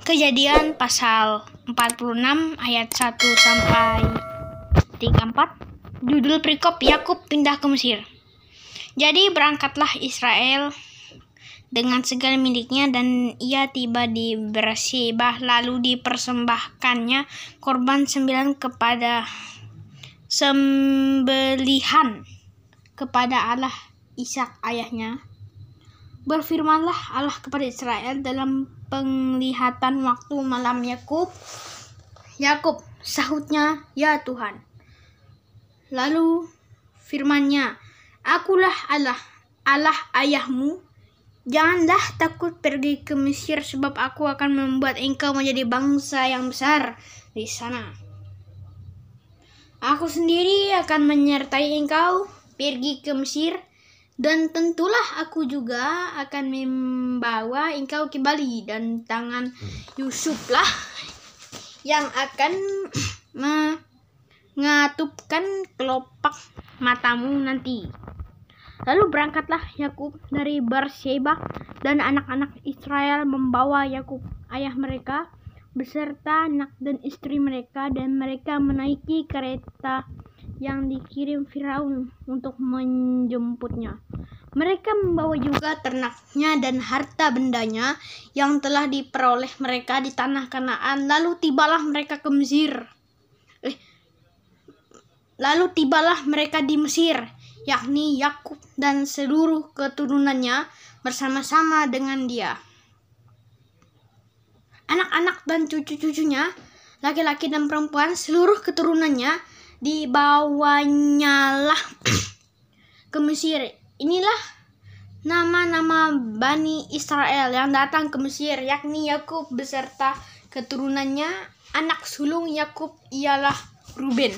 Kejadian pasal 46 ayat 1 sampai 34. Judul perikop Yakub pindah ke Mesir. Jadi berangkatlah Israel dengan segala miliknya, dan ia tiba di Berseba, lalu dipersembahkannya korban sembelihan kepada Allah Ishak ayahnya. Berfirmanlah Allah kepada Israel dalam penglihatan waktu malam. Yakub, Yakub, sahutnya, ya Tuhan. Lalu firman-Nya, akulah Allah ayahmu. Janganlah takut pergi ke Mesir, sebab aku akan membuat engkau menjadi bangsa yang besar di sana. Aku sendiri akan menyertai engkau pergi ke Mesir, dan tentulah aku juga akan membawa engkau kembali, dan tangan Yusuflah yang akan mengatupkan kelopak matamu nanti. Lalu berangkatlah Yakub dari Berseba, dan anak-anak Israel membawa Yakub ayah mereka beserta anak dan istri mereka, dan mereka menaiki kereta yang dikirim Firaun untuk menjemputnya. Mereka membawa juga ternaknya dan harta bendanya yang telah diperoleh mereka di tanah Kanaan. Lalu tibalah mereka di Mesir, yakni Yakub dan seluruh keturunannya bersama-sama dengan dia. Anak-anak dan cucu-cucunya, laki-laki dan perempuan, seluruh keturunannya dibawanyalah ke Mesir. Inilah nama-nama Bani Israel yang datang ke Mesir, yakni Yakub beserta keturunannya. Anak sulung Yakub ialah Ruben.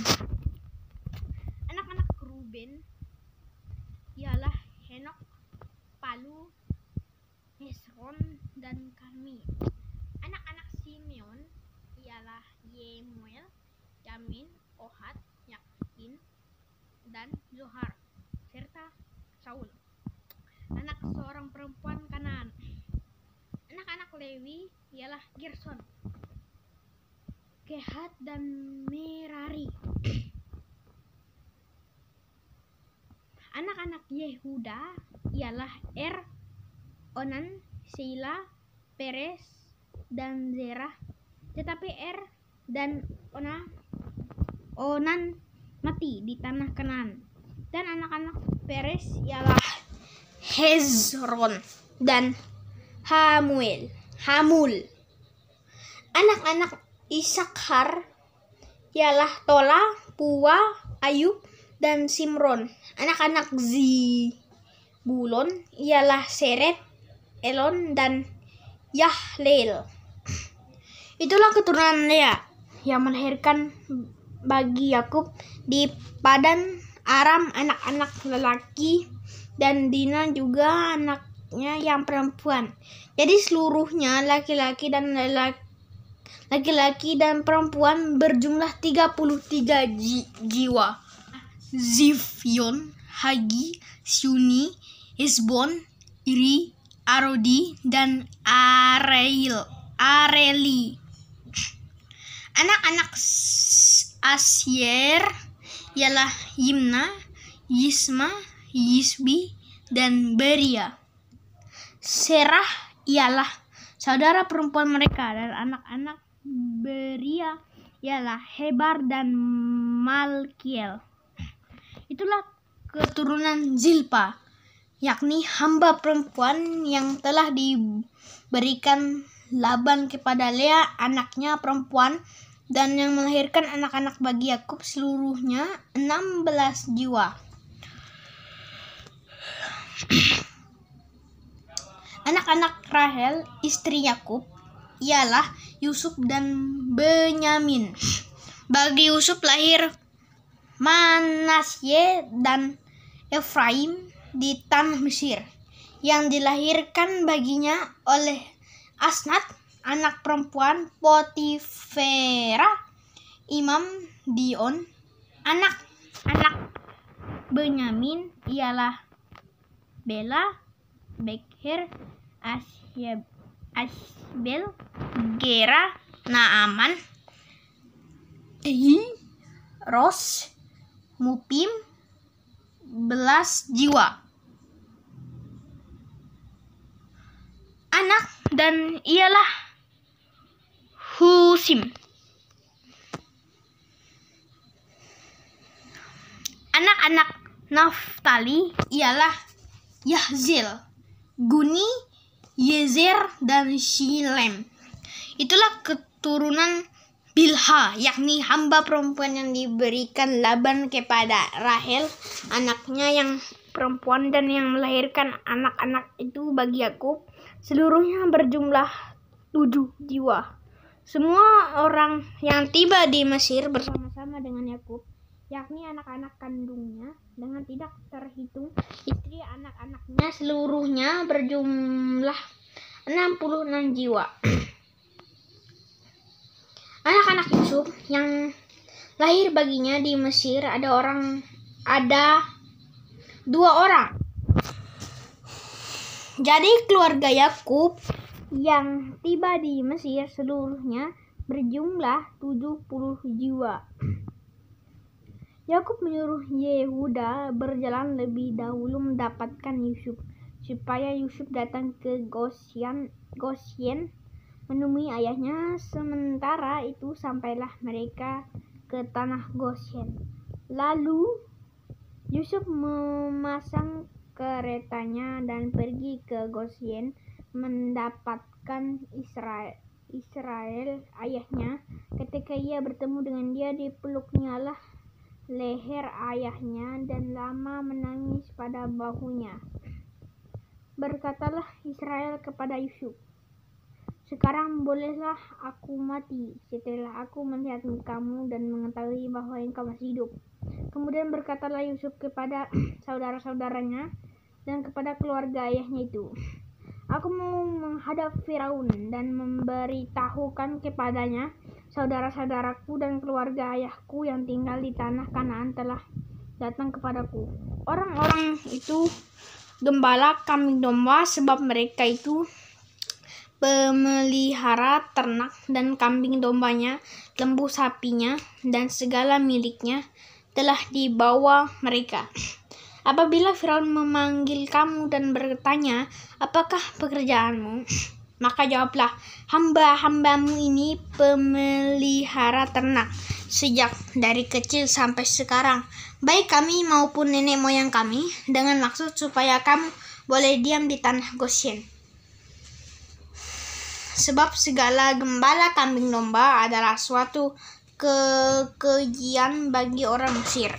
Anak-anak Ruben ialah Henok, Palu, Hesron, dan Karmi. Anak-anak Simeon ialah Yemuel, Yamin, Ohad, Yakin, dan Zohar, serta Saul, anak seorang perempuan Kanaan. Anak-anak Lewi ialah Gerson, Kehat, dan Merari. Anak-anak Yehuda ialah Onan, Sheila, Peres, dan Zerah. Tetapi dan Onan mati di tanah Kanaan. Dan anak-anak Peres ialah Hezron dan Hamul. Anak-anak Isakhar ialah Tola, Puwa, Ayub, dan Simron. Anak-anak Zebulon ialah Seret, Elon, dan Yahleel. Itulah keturunan Lea yang melahirkan bagi Yakub di Padan Aram anak-anak lelaki, dan Dina juga anaknya yang perempuan. Jadi seluruhnya laki-laki dan perempuan berjumlah 33 jiwa. Zifyon, Hagi, Syuni, Hesbon, Iri, Arodi, dan Areli. Anak-anak Asyer ialah Yimna, Yisma, Yisbi, dan Beria. Serah ialah saudara perempuan mereka, dan anak-anak Beria ialah Hebar dan Malkiel. Itulah keturunan Zilpa, yakni hamba perempuan yang telah diberikan Laban kepada Lea anaknya perempuan, dan yang melahirkan anak-anak bagi Yakub seluruhnya 16 jiwa. Anak-anak Rahel istri Yakub ialah Yusuf dan Benyamin. Bagi Yusuf lahir Manasye dan Efraim di tanah Mesir, yang dilahirkan baginya oleh Asnat, anak perempuan Potifera, imam Dion. Anak-anak Benyamin ialah Bela, Beker, Asbel, Gera, Naaman, Ros, Mupim, 11 jiwa. Anak dan ialah Husim. Anak-anak Naftali ialah Yahzil, Guni, Yezer, dan Shilem. Itulah keturunan Bilha, yakni hamba perempuan yang diberikan Laban kepada Rahel, anaknya yang perempuan, dan yang melahirkan anak-anak itu bagi Yakub. Seluruhnya berjumlah 7 jiwa. Semua orang yang tiba di Mesir bersama-sama dengan Yakub, yakni anak-anak kandungnya, dengan tidak terhitung istri anak-anaknya, seluruhnya berjumlah 66 jiwa. Anak-anak Yusuf yang lahir baginya di Mesir ada 2 orang. Jadi keluarga Yakub yang tiba di Mesir seluruhnya berjumlah 70 jiwa. Yakub menyuruh Yehuda berjalan lebih dahulu mendapatkan Yusuf, supaya Yusuf datang ke Gosyen menemui ayahnya. Sementara itu sampailah mereka ke tanah Gosyen. Lalu Yusuf memasang keretanya dan pergi ke Gosyen mendapatkan Israel ayahnya. Ketika ia bertemu dengan dia, dipeluknyalah leher ayahnya dan lama menangis pada bahunya. Berkatalah Israel kepada Yusuf, "Sekarang bolehlah aku mati setelah aku melihat kamu dan mengetahui bahwa engkau masih hidup." Kemudian berkatalah Yusuf kepada saudara-saudaranya dan kepada keluarga ayahnya itu, "Aku mau menghadap Firaun dan memberitahukan kepadanya, saudara-saudaraku dan keluarga ayahku yang tinggal di tanah Kanaan telah datang kepadaku. Orang-orang itu gembala kambing domba, sebab mereka itu pemelihara ternak, dan kambing dombanya, lembu sapinya, dan segala miliknya telah dibawa mereka. Apabila Firaun memanggil kamu dan bertanya, 'Apakah pekerjaanmu?' maka jawablah, 'Hamba-hambamu ini pemelihara ternak sejak dari kecil sampai sekarang, baik kami maupun nenek moyang kami, dengan maksud supaya kamu boleh diam di tanah Gosyen. Sebab segala gembala kambing domba adalah suatu kekejian bagi orang Mesir.'